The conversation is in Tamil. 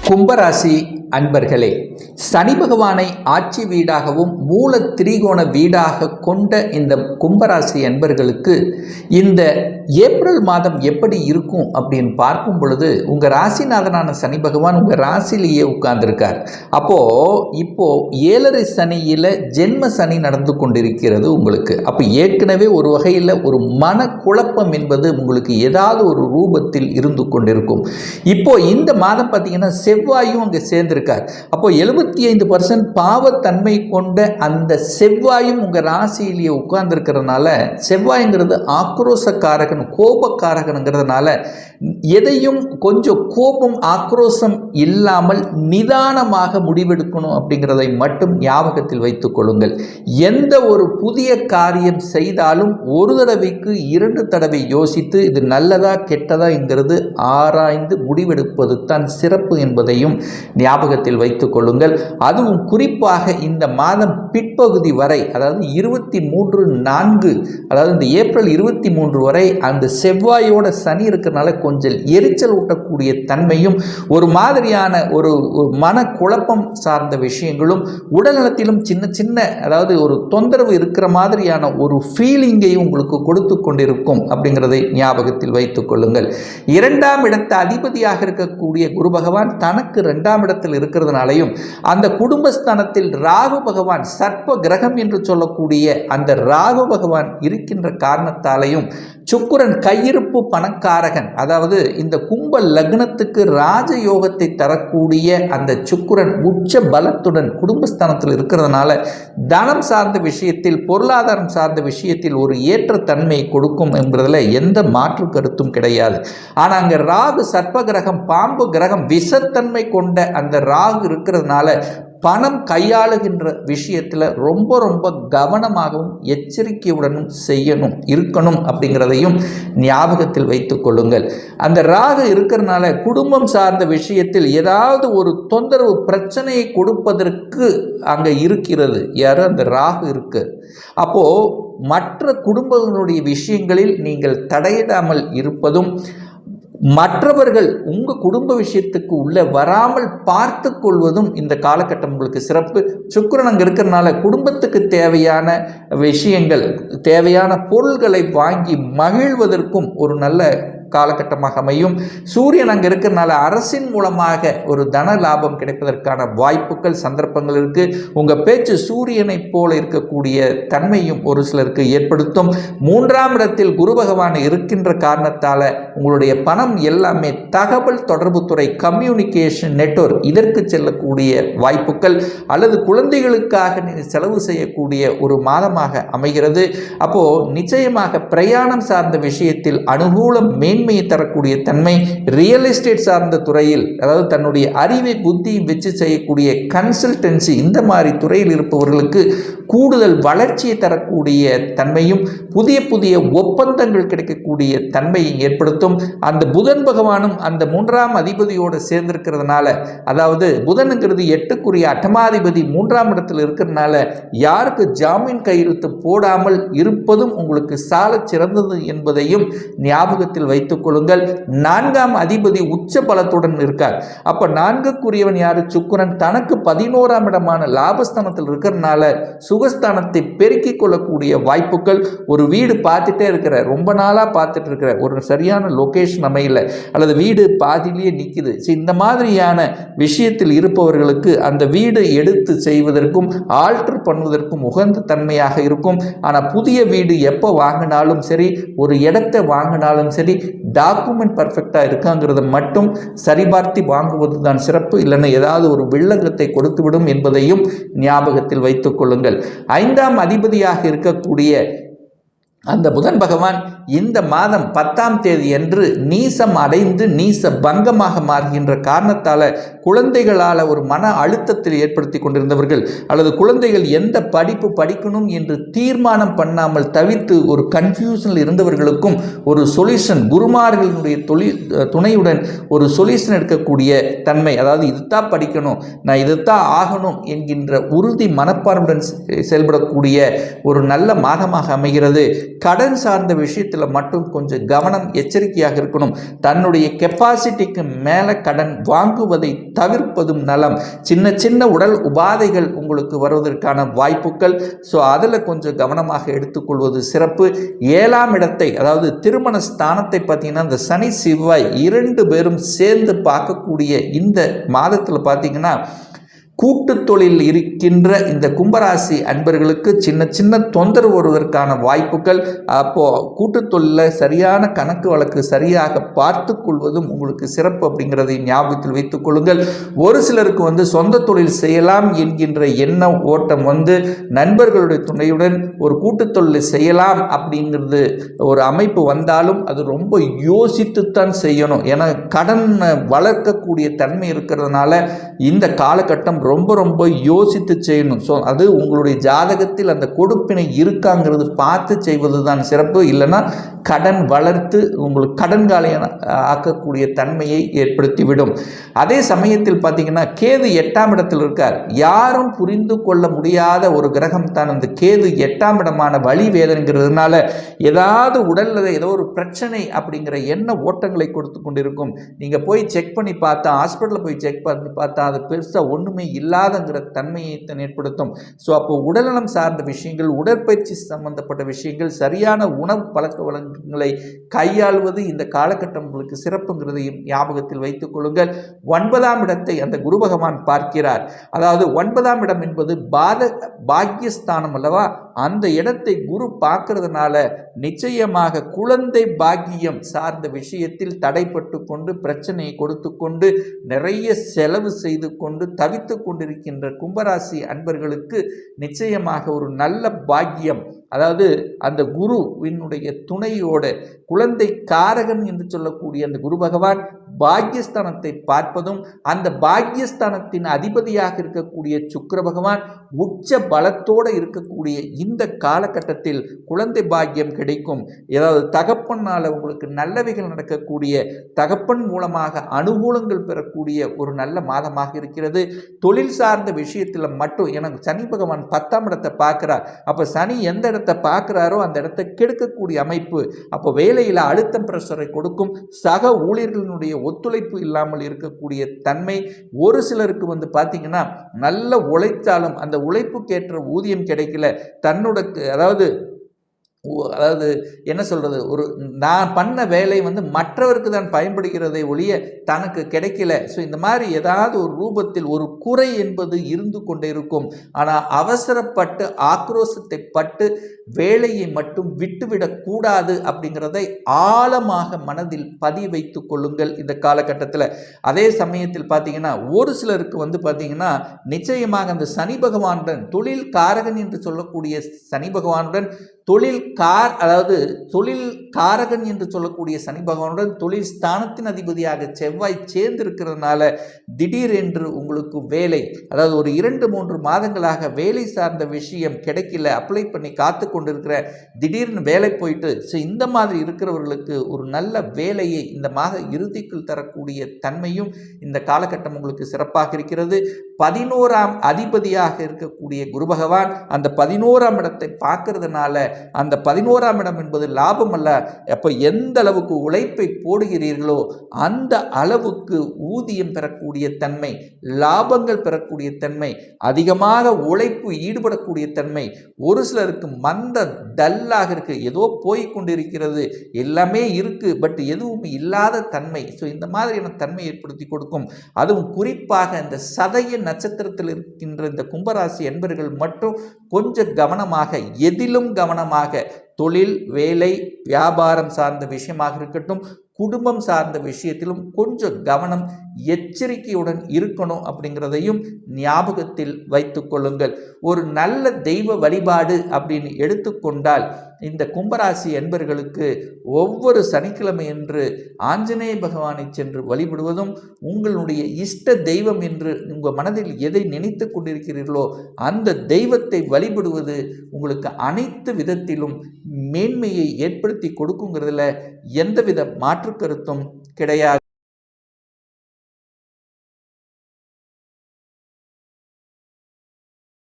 கும்பராசி அன்பர்களே, சனி பகவானை ஆட்சி வீடாகவும் மூல திரிகோண வீடாக கொண்ட இந்த கும்பராசி அன்பர்களுக்கு இந்த ஏப்ரல் மாதம் எப்படி இருக்கும் அப்படின்னு பார்க்கும் பொழுது உங்கள் ராசிநாதனான சனி பகவான் உங்கள் ராசிலேயே உட்கார்ந்துருக்கார். இப்போ 7.5 சனியில் ஜென்ம சனி நடந்து கொண்டிருக்கிறது உங்களுக்கு. அப்போ ஏற்கனவே ஒரு வகையில் ஒரு மனக்குழப்பம் என்பது உங்களுக்கு ஏதாவது ஒரு ரூபத்தில் இருந்து கொண்டிருக்கும். இப்போ இந்த மாதம் பார்த்தீங்கன்னா செவ்வாயும் அங்கே சேர்ந்திருக்கார். அப்போ 75% பாவத்தன்மை கொண்ட அந்த செவ்வாயும் உங்கள் ராசியிலேயே உட்கார்ந்துருக்கிறதுனால, செவ்வாய்ங்கிறது ஆக்ரோஷக்காரகன், கோபக்காரகனுங்கிறதுனால எதையும் கொஞ்சம் கோபம் ஆக்ரோஷம் இல்லாமல் நிதானமாக முடிவெடுக்கணும் அப்படிங்கிறதை மட்டும் ஞாபகத்தில் வைத்துக் கொள்ளுங்கள். எந்த ஒரு புதிய காரியம் செய்தாலும் ஒரு தடவைக்கு 2 தடவை யோசித்து இது நல்லதா கெட்டதா என்கிறது ஆராய்ந்து முடிவெடுப்பது தான் சிறப்பு என்பதையும் ஞாபகத்தில் வைத்துக் கொள்ளுங்கள். அதுவும் குறிப்பாக இந்த மாதம் பிற்பகுதி வரை, அதாவது 23/4, அதாவது இந்த ஏப்ரல் 23 வரை அந்த செவ்வாயோட சனி இருக்கிறனால கொஞ்சம் எரிச்சல் ஊட்டக்கூடிய தன்மையும், ஒரு மாதிரியான ஒரு மனக்குழப்பம் சார்ந்த விஷயங்களும், உடல்நலத்திலும் சின்ன சின்ன அதாவது ஒரு தொந்தரவு இருக்கிற மாதிரியான ஒரு ஃபீலிங்கையும் உங்களுக்கு கொடுத்து கொண்டிருக்கும் அப்படிங்கிறதை ஞாபகத்தில் வைத்துக் கொள்ளுங்கள். 2ஆம் இடத்து அதிபதியாக இருக்கக்கூடிய குரு பகவான் தனக்கு 2ஆம் இடத்தில் இருக்கிறதுனாலையும், அந்த குடும்பஸ்தானத்தில் ராகு பகவான் சர்ப்ப கிரகம் என்று சொல்லக்கூடிய அந்த ராகு பகவான் இருக்கின்ற காரணத்தாலையும், சுக்கிரன் கையிருப்பு பணக்காரகன், அதாவது இந்த கும்ப லக்னத்துக்கு ராஜயோகத்தை தரக்கூடிய அந்த சுக்கிரன் உச்ச பலத்துடன் குடும்பஸ்தானத்தில் இருக்கிறதுனால தனம் சார்ந்த விஷயத்தில், பொருளாதாரம் சார்ந்த விஷயத்தில் ஒரு ஏற்ற தன்மையை கொடுக்கும் என்பதில் எந்த மாற்று கருத்தும் கிடையாது. ஆனால் அங்கே ராகு சர்ப்ப கிரகம், பாம்பு கிரகம், விஷத்தன்மை கொண்ட அந்த ராகு இருக்கிறதுனால பணம் கையாளுகின்ற விஷயத்தில் ரொம்ப ரொம்ப கவனமாகவும் எச்சரிக்கையுடனும் இருக்கணும் அப்படிங்கிறதையும் ஞாபகத்தில் வைத்துக் கொள்ளுங்கள். அந்த ராகு இருக்கிறதுனால குடும்பம் சார்ந்த விஷயத்தில் ஏதாவது ஒரு தொந்தரவு பிரச்சனையை கொடுப்பதற்கு அங்கே இருக்கிறது. யாரும் அந்த ராகு இருக்கு. அப்போது மற்ற குடும்பங்களுடைய விஷயங்களில் நீங்கள் தடையிடாமல் இருப்பதும், மற்றவர்கள் உங்கள் குடும்ப விஷயத்துக்கு உள்ளே வராமல் பார்த்து கொள்வதும் இந்த காலகட்டம் உங்களுக்கு சிறப்பு. சுக்கிரன் அங்கே இருக்கிறதுனால குடும்பத்துக்கு தேவையான விஷயங்கள், தேவையான பொருள்களை வாங்கி மகிழ்வதற்கும் ஒரு நல்ல காலகட்டமாக அமையும். சூரியன் அங்கே இருக்கிறதுனால அரசின் மூலமாக ஒரு தன லாபம் கிடைப்பதற்கான வாய்ப்புகள், சந்தர்ப்பங்கள் இருக்குது. உங்கள் பேச்சு சூரியனை போல இருக்கக்கூடிய தன்மையும் ஒரு சிலருக்கு ஏற்படுத்தும். 3ஆம் இடத்தில் குரு பகவான் இருக்கின்ற காரணத்தால் உங்களுடைய பணம் எல்லாமே தகவல் தொடர்பு துறை, கம்யூனிகேஷன் நெட்வொர்க், இதற்கு செல்லக்கூடிய வாய்ப்புகள் அல்லது குழந்தைகளுக்காக செலவு செய்யக்கூடிய ஒரு மாதமாக அமைகிறது. அப்போது நிச்சயமாக பிரயாணம் சார்ந்த விஷயத்தில் அனுகூலம், மேன்மையை தரக்கூடிய தன்மை, ரியல் எஸ்டேட் சார்ந்த துறையில், அதாவது தன்னுடைய அறிவை புத்தியும் வச்சு செய்யக்கூடிய கன்சல்டன்சி, இந்த மாதிரி துறையில் இருப்பவர்களுக்கு கூடுதல் வளர்ச்சியை தரக்கூடிய தன்மையும், புதிய புதிய ஒப்பந்தங்கள் கிடைக்கக்கூடிய தன்மையை ஏற்படுத்தும். அந்த புதன் பகவானும் அந்த 3ஆம் அதிபதியோடு சேர்ந்திருக்கிறதுனால, அதாவது புதனுங்கிறது 8க்குரிய அட்டமாதிபதி 3ஆம் இடத்தில் இருக்கிறதுனால யாருக்கு ஜாமீன் கையெழுத்து போடாமல் இருப்பதும் உங்களுக்கு சால சிறந்தது என்பதையும் ஞாபகத்தில் வைத்துக் கொள்ளுங்கள். 4ஆம் அதிபதி உச்ச பலத்துடன் இருக்கார். அப்ப 4க்குரியவன் யாரு? சுக்கிரன். தனக்கு 11ஆம் இடமான லாபஸ்தானத்தில் இருக்கிறதுனால சுகஸ்தானத்தை பெருக்கிக் கொள்ளக்கூடிய வாய்ப்புகள். ஒரு வீடு பார்த்துட்டே இருக்கிற, ரொம்ப நாளாக பார்த்துட்டு இருக்கிற, ஒரு சரியான லொகேஷன் அமையல, அல்லது வீடு பாதியிலேயே நிற்குது, இந்த மாதிரியான விஷயத்தில் இருப்பவர்களுக்கு அந்த வீடு எடுத்து செய்வதற்கும் ஆல்டர் பண்ணுவதற்கும் உகந்த தன்மையாக இருக்கும். ஆனால் புதிய வீடு எப்போ வாங்கினாலும் சரி, ஒரு இடத்தை வாங்கினாலும் சரி, டாக்குமெண்ட் பர்ஃபெக்டாக இருக்காங்கிறத மட்டும் சரிபார்த்து வாங்குவது தான் சிறப்பு. இல்லைன்னா ஏதாவது ஒரு வில்லங்கத்தை கொடுத்துவிடும் என்பதையும் ஞாபகத்தில் வைத்துக் கொள்ளுங்கள். 5ஆம் அதிபதியாக இருக்கக்கூடிய அந்த புதன் பகவான் இந்த மாதம் 10ஆம் தேதி அன்று நீசம் அடைந்து நீச பங்கமாக மாறுகின்ற காரணத்தால் குழந்தைகளால் ஒரு மன அழுத்தத்தில் ஏற்படுத்தி கொண்டிருந்தவர்கள், அல்லது குழந்தைகள் எந்த படிப்பு படிக்கணும் என்று தீர்மானம் பண்ணாமல் தவிர்த்து ஒரு கன்ஃபியூஷனில் இருந்தவர்களுக்கும் ஒரு சொல்யூஷன், குருமார்களுடைய துணையுடன் ஒரு சொல்யூஷன் எடுக்கக்கூடிய தன்மை, அதாவது இதுதான் படிக்கணும், நான் இதுதான் ஆகணும் என்கின்ற உறுதி மனப்பான்மையுடன் செயல்படக்கூடிய ஒரு நல்ல மாதமாக அமைகிறது. கடன் சார்ந்த விஷயத்தில் மட்டும் கொஞ்சம் கவனம் எச்சரிக்கையாக இருக்கணும். தன்னுடைய கெப்பாசிட்டிக்கு மேலே கடன் வாங்குவதை தவிர்ப்பதும் நலம். சின்ன சின்ன உடல் உபாதைகள் உங்களுக்கு வருவதற்கான வாய்ப்புகள். ஸோ அதில் கொஞ்சம் கவனமாக எடுத்துக்கொள்வது சிறப்பு. 7ஆம் இடத்தை, அதாவது திருமண ஸ்தானத்தை பார்த்தீங்கன்னா இந்த சனி செவ்வாய் 2 பேரும் சேர்ந்து பார்க்கக்கூடிய இந்த மாதத்தில் பார்த்தீங்கன்னா கூட்டு தொழில் இருக்கின்ற இந்த கும்பராசி அன்பர்களுக்கு சின்ன சின்ன தொந்தரவு வருவதற்கான வாய்ப்புகள். அப்போது கூட்டு தொழிலில் சரியான கணக்கு வழக்கு சரியாக பார்த்து கொள்வதும் உங்களுக்கு சிறப்பு அப்படிங்கிறதை ஞாபகத்தில் வைத்துக் கொள்ளுங்கள். ஒரு சிலருக்கு சொந்த தொழில் செய்யலாம் என்கின்ற எண்ண ஓட்டம் நண்பர்களுடைய துணையுடன் ஒரு கூட்டு தொழிலை செய்யலாம் அப்படிங்கிறது ஒரு அமைப்பு வந்தாலும் அது ரொம்ப யோசித்துத்தான் செய்யணும். ஏன்னா கடன் வளர்க்கக்கூடிய தன்மை இருக்கிறதுனால இந்த காலகட்டம் ரொம்ப ரொம்ப யோசித்து செய்யணும். ஸோ அது உங்களுடைய ஜாதகத்தில் அந்த கொடுப்பினை இருக்காங்கிறது பார்த்து செய்வது தான் சிறப்பு. இல்லைன்னா கடன் வளர்த்து உங்களுக்கு கடன்காலையை ஆக்கக்கூடிய தன்மையை ஏற்படுத்திவிடும். அதே சமயத்தில் பார்த்தீங்கன்னா கேது 8ஆம் இடத்தில் இருக்கார். யாரும் புரிந்து கொள்ள முடியாத ஒரு கிரகம் தான் அந்த கேது. 8ஆம் இடமான வலி வேதனைங்கிறதுனால ஏதாவது உடலில் ஏதோ ஒரு பிரச்சனை அப்படிங்கிற எண்ண ஓட்டங்களை கொடுத்து கொண்டிருக்கும். நீங்கள் போய் செக் பண்ணி பார்த்தா, ஹாஸ்பிட்டலில் போய் செக் பண்ணி பார்த்தா அது பெருசாக ஒன்றுமே இல்லாதங்கிற தன்மையை ஏற்படுத்தும். ஸோ அப்போ உடல்நலம் சார்ந்த விஷயங்கள், உடற்பயிற்சி சம்பந்தப்பட்ட விஷயங்கள், சரியான உணவு பழக்க வழக்கங்களை கையாள்வது இந்த காலகட்டம் உங்களுக்கு சிறப்புங்கிறதையும் ஞாபகத்தில் வைத்துக் கொள்ளுங்கள். 9ஆம் இடத்தை அந்த குரு பகவான் பார்க்கிறார். அதாவது 9ஆம் இடம் என்பது பாக்கியஸ்தானம் அல்லவா? அந்த இடத்தை குரு பார்க்கறதுனால நிச்சயமாக குழந்தை பாக்கியம் சார்ந்த விஷயத்தில் தடைப்பட்டு கொண்டு பிரச்சனையை கொடுத்து கொண்டு நிறைய செலவு செய்து கொண்டு தவித்து கொண்டிருக்கின்ற கும்பராசி அன்பர்களுக்கு நிச்சயமாக ஒரு நல்ல பாக்கியம், அதாவது அந்த குருவினுடைய துணையோட குழந்தை காரகன் என்று சொல்லக்கூடிய அந்த குரு பகவான் பாக்கியஸ்தானத்தை பார்ப்பதும், அந்த பாக்கியஸ்தானத்தின் அதிபதியாக இருக்கக்கூடிய சுக்கிர பகவான் உச்ச பலத்தோடு இருக்கக்கூடிய இந்த காலகட்டத்தில் குழந்தை பாக்கியம் கிடைக்கும். ஏதாவது தகப்பனால் உங்களுக்கு நல்லவைகள் நடக்கக்கூடிய, தகப்பன் மூலமாக அனுகூலங்கள் பெறக்கூடிய ஒரு நல்ல மாதமாக இருக்கிறது. தொழில் சார்ந்த விஷயத்தில் மட்டும் எனக்கு சனி பகவான் 10ஆம் இடத்தை பார்க்கிறார். அப்போ சனி எந்த இடத்தை பார்க்கிறாரோ அந்த இடத்தை கெடுக்கக்கூடிய அமைப்பு. அப்போ வேலையில் அழுத்தம் பிரஷரை கொடுக்கும். சக ஊழியர்களினுடைய ஒத்துழைப்பு இல்லாமல் இருக்கக்கூடிய தன்மை. ஒரு சிலருக்கு பார்த்தீங்கன்னா நல்ல உழைத்தாலும் அந்த உழைப்புக்கேற்ற ஊதியம் கிடைக்கல. தன்னோட அதாவது என்ன சொல்கிறது, ஒரு நான் பண்ண வேலை மற்றவருக்கு தான் பயன்படுகிறதை ஒழிய தனக்கு கிடைக்கல. ஸோ இந்த மாதிரி ஏதாவது ஒரு ரூபத்தில் ஒரு குறை என்பது இருந்து கொண்டே இருக்கும். ஆனால் அவசரப்பட்டு ஆக்ரோஷத்தை பட்டு வேலையை மட்டும் விட்டுவிடக்கூடாது அப்படிங்கிறதை ஆழமாக மனதில் பதிய வைத்து கொள்ளுங்கள் இந்த காலகட்டத்தில். அதே சமயத்தில் பார்த்தீங்கன்னா ஒரு சிலருக்கு பார்த்தீங்கன்னா நிச்சயமாக அந்த சனி பகவானுடன், தொழில் காரகன் என்று சொல்லக்கூடிய சனி பகவானுடன், தொழில் காரகன் என்று சொல்லக்கூடிய சனி பகவானுடன் தொழில் ஸ்தானத்தின் அதிபதியாக செவ்வாய் சேர்ந்திருக்கிறதுனால திடீரென்று உங்களுக்கு வேலை, அதாவது ஒரு 2-3 மாதங்களாக வேலை சார்ந்த விஷயம் கிடைக்கல, அப்ளை பண்ணி காத்து கொண்டிருக்கிற, திடீர்னு வேலை போயிட்டு, ஸோ இந்த மாதிரி இருக்கிறவர்களுக்கு ஒரு நல்ல வேலையை இந்த மாத இறுதிக்குள் தரக்கூடிய தன்மையும் இந்த காலகட்டம் உங்களுக்கு சிறப்பாக இருக்கிறது. 11ஆம் அதிபதியாக இருக்கக்கூடிய குரு பகவான் அந்த 11ஆம் இடத்தை பார்க்கறதுனால அந்த 11ஆம் இடம் என்பது லாபம் அல்ல. அப்போ எந்த அளவுக்கு உழைப்பை போடுகிறீர்களோ அந்த அளவுக்கு ஊதியம் பெறக்கூடிய தன்மை, லாபங்கள் பெறக்கூடிய தன்மை, அதிகமாக உழைப்பு ஈடுபடக்கூடிய தன்மை. ஒரு சிலருக்கு மந்த டல்லாக இருக்கு, ஏதோ போய் கொண்டிருக்கிறது, எல்லாமே இருக்கு பட் எதுவும் இல்லாத தன்மை. ஸோ இந்த மாதிரியான தன்மை ஏற்படுத்தி கொடுக்கும். அதுவும் குறிப்பாக இந்த சதய நட்சத்திரத்தில் இருக்கின்ற இந்த கும்பராசி என்பர்கள் மட்டும் கொஞ்சம் கவனமாக, எதிலும் கவனமாக, தொழில், வேலை, வியாபாரம் சார்ந்த விஷயமாக இருக்கட்டும், குடும்பம் சார்ந்த விஷயத்திலும் கொஞ்சம் கவனம், எச்சரிக்கையுடன் இருக்கணும் அப்படிங்கிறதையும் ஞாபகத்தில் வைத்து கொள்ளுங்கள். ஒரு நல்ல தெய்வ வழிபாடு அப்படின்னு எடுத்துக்கொண்டால் இந்த கும்பராசி என்பர்களுக்கு ஒவ்வொரு சனிக்கிழமை என்று ஆஞ்சநேய பகவானை சென்று வழிபடுவதும், உங்களுடைய இஷ்ட தெய்வம் என்று உங்கள் மனதில் எதை நினைத்து கொண்டிருக்கிறீர்களோ அந்த தெய்வத்தை வழிபடுவது உங்களுக்கு அனைத்து விதத்திலும் மேன்மையை ஏற்படுத்தி கொடுக்குங்கிறதுல எந்தவித மாற்று கருத்தும் கிடையாது.